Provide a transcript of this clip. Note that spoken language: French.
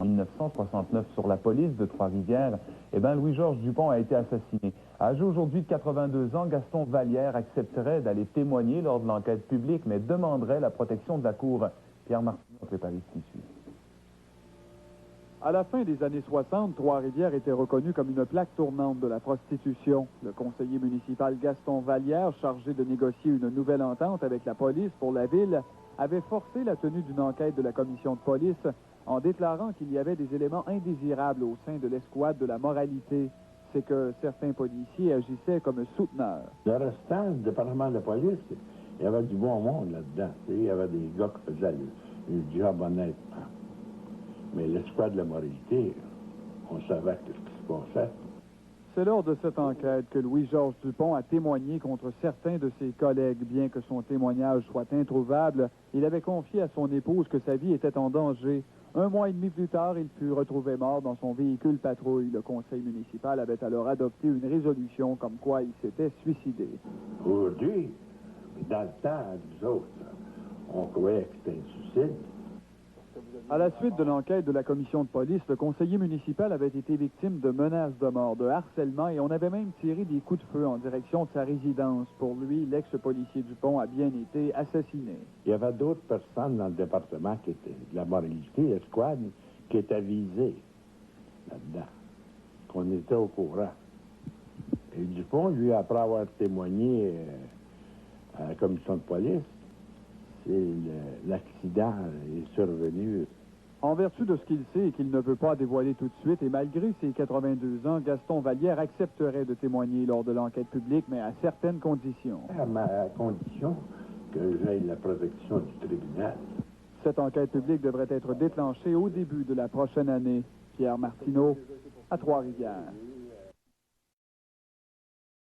En 1969, sur la police de Trois-Rivières, Louis-Georges Dupont a été assassiné. Âgé aujourd'hui de 82 ans, Gaston Vallière accepterait d'aller témoigner lors de l'enquête publique, mais demanderait la protection de la Cour. Pierre Martineau a préparé ce qui suit. À la fin des années 60, Trois-Rivières était reconnu comme une plaque tournante de la prostitution. Le conseiller municipal Gaston Vallière, chargé de négocier une nouvelle entente avec la police pour la ville, avait forcé la tenue d'une enquête de la commission de police en déclarant qu'il y avait des éléments indésirables au sein de l'escouade de la moralité. C'est que certains policiers agissaient comme souteneurs. Le restant du département de police, il y avait du bon monde là-dedans. Il y avait des gars qui faisaient le job honnêtement. Mais l'escouade de la moralité, on savait ce qui se passait. C'est lors de cette enquête que Louis-Georges Dupont a témoigné contre certains de ses collègues. Bien que son témoignage soit introuvable, il avait confié à son épouse que sa vie était en danger. 1 mois et demi plus tard, il fut retrouvé mort dans son véhicule patrouille. Le conseil municipal avait alors adopté une résolution comme quoi il s'était suicidé. Aujourd'hui, dans le temps, nous autres, on croyait que c'était un suicide. À la suite de l'enquête de la commission de police, le conseiller municipal avait été victime de menaces de mort, de harcèlement et on avait même tiré des coups de feu en direction de sa résidence. Pour lui, l'ex-policier Dupont a bien été assassiné. Il y avait d'autres personnes dans le département qui étaient de la moralité, l'escouade, qui étaient visées là-dedans, qu'on était au courant. Et Dupont, lui, après avoir témoigné à la commission de police, l'accident est survenu. En vertu de ce qu'il sait et qu'il ne veut pas dévoiler tout de suite, et malgré ses 82 ans, Gaston Vallière accepterait de témoigner lors de l'enquête publique, mais à certaines conditions. À condition que j'aie la protection du tribunal. Cette enquête publique devrait être déclenchée au début de la prochaine année. Pierre Martineau, à Trois-Rivières.